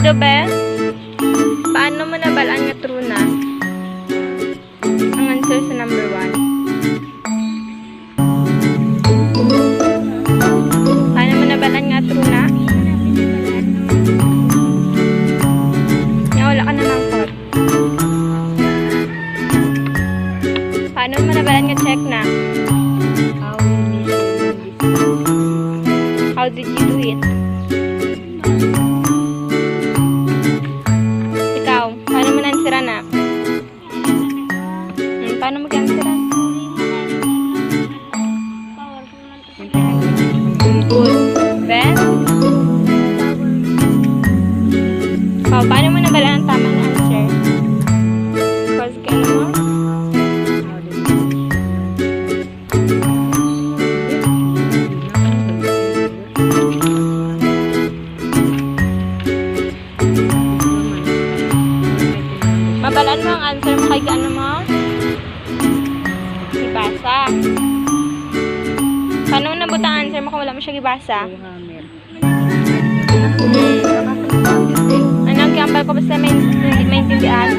Kido be? Paano mo nabalaan nga true na? Ang answer sa number 1. Paano mo nabalaan nga true na? Wala ka na mangkot. Paano mo nabalaan nga check na? How did you do it? Ikaw, paano mo na-answeran na? Paano mo mag-answeran? Good. Ben? Oh, paano mo nabalaan ang tama na answer? Because ano mo? Mabalaan mo ang answer mo kay ano mo? Gibasa. Paano mo nabuta ang answer mo kung wala mo siya gibasa? Ano ang gambal ko basta hindi maintindihan?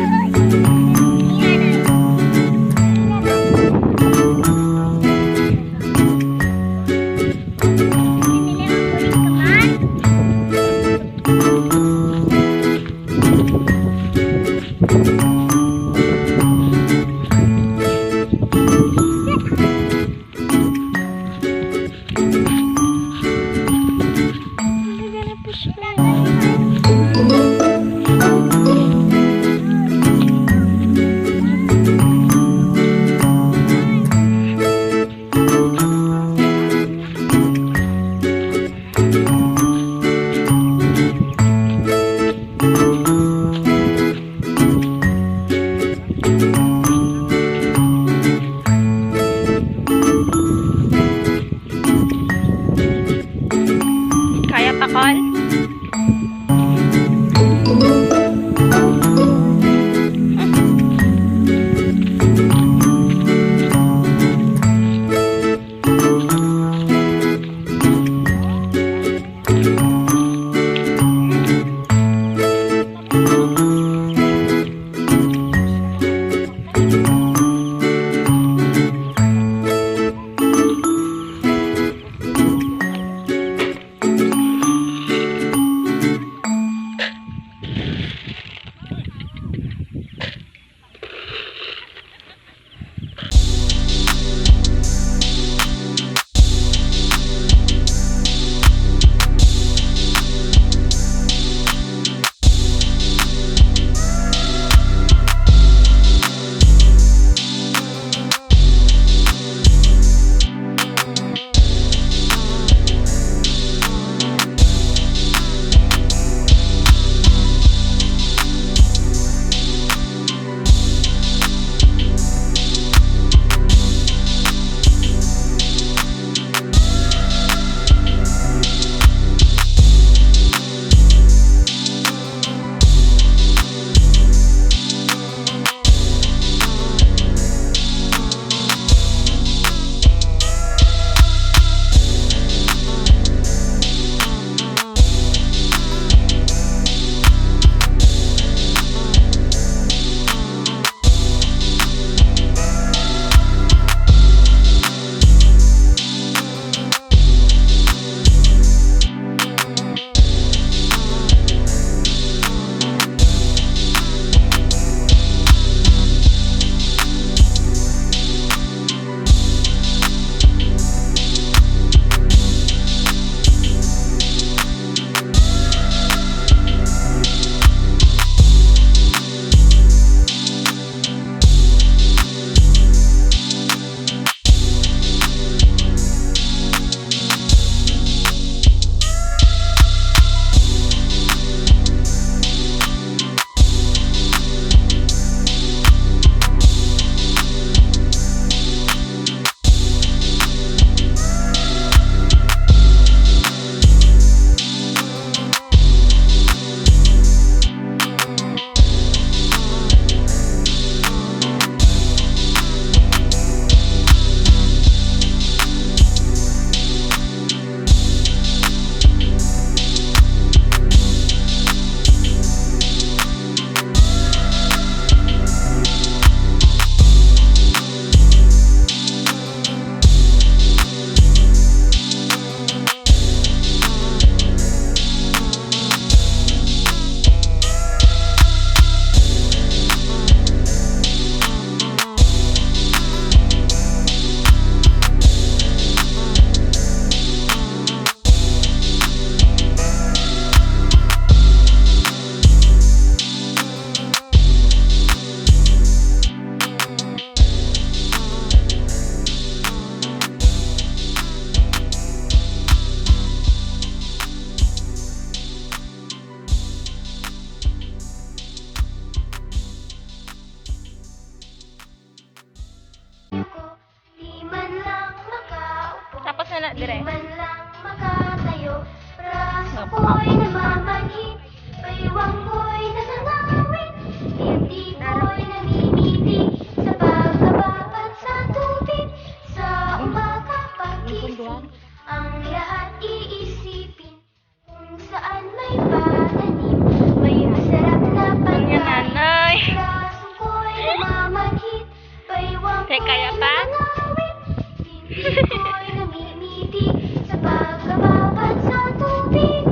Braso ko'y namamanhid, baywang ko'y nangangawit, dibdib ko'y namimitig sa pagbababad sa tubig. Sa umaga pagising, ang lahat iisipin, kung saan may pananim, may masarap na Yan yan, pagkain. nanay. Braso ko'y namamanhid, baywang Tay, ko'y kaya pa? nangangawit, dibdib ko'y namimitig sa pagbababad sa tubig.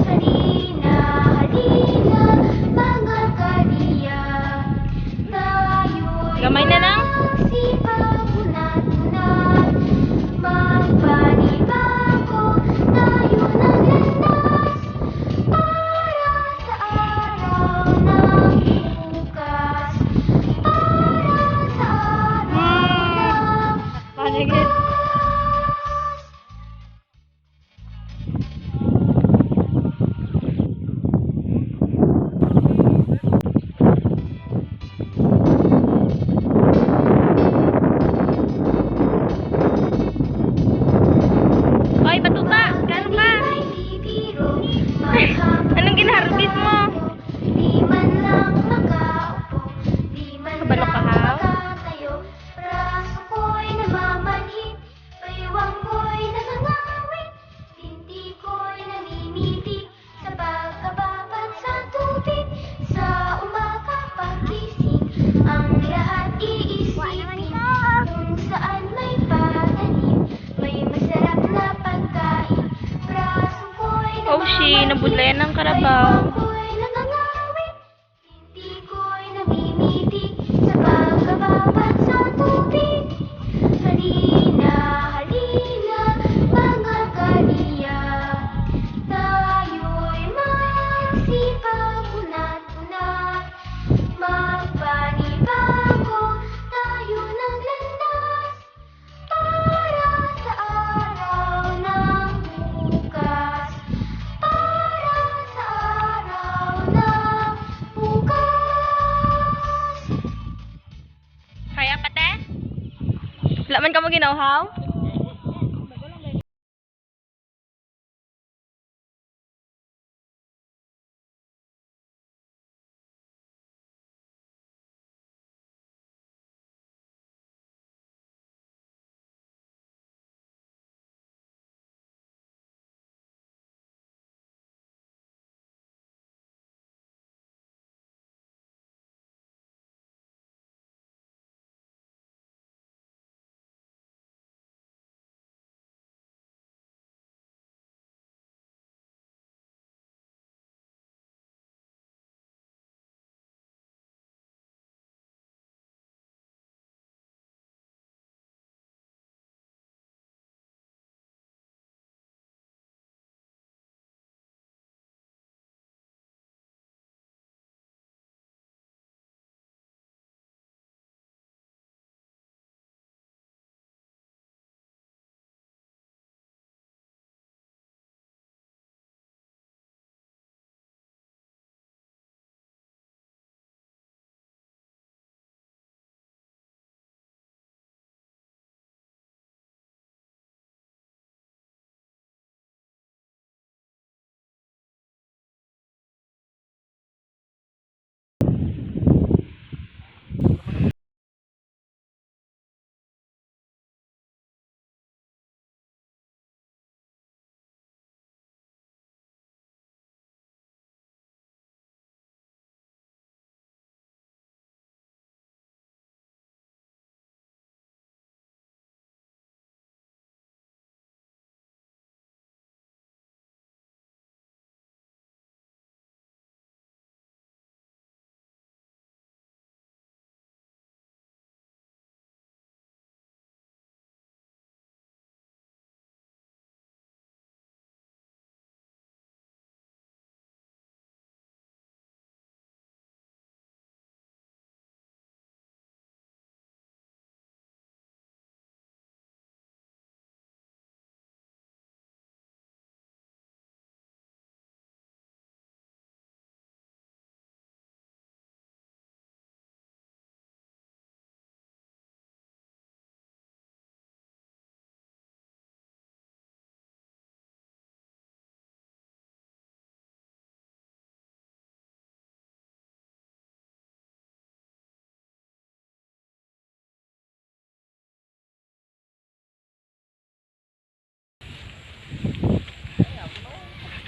Halina, halina, mga kaniya, tayo'y Gamay na lang. magsipag, unat-unat, magpanibago tayo ng landas, para sa araw ng bukas, para sa araw ng Panigid. bukas. Oy, batuta! Gano ka? Anong ginaharbis mo? Di man lang makaupo, di man Kabalo ka, lang ha? makatayo. Braso ko'y namamanhid, baywang ko'y nangangawit, dibdib ko'y namimitig sa pagkababad sa tubig. Sa umaga pagising, ang lahat iisipin, kung saan may pananim, may masarap na pagkain. Braso ko'y Oh, namamanhid, nabudlayan ng karabaw. baywang ko'y nangangawit, dibdib ko'y namimitig sa pagkababad sa tubig. Halina, halina, mga kaniya, tayo'y magsipag, unat-unat, magpanibago tayo ng landas, para sa araw ng bukas, para sa araw ng bukas. Kaya pa, te? Wala man ka mo ginawhaw?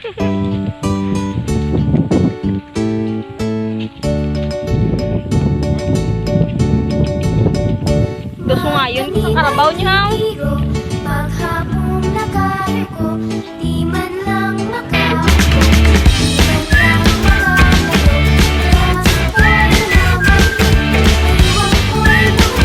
Gusto nga yun. Karabaw niya.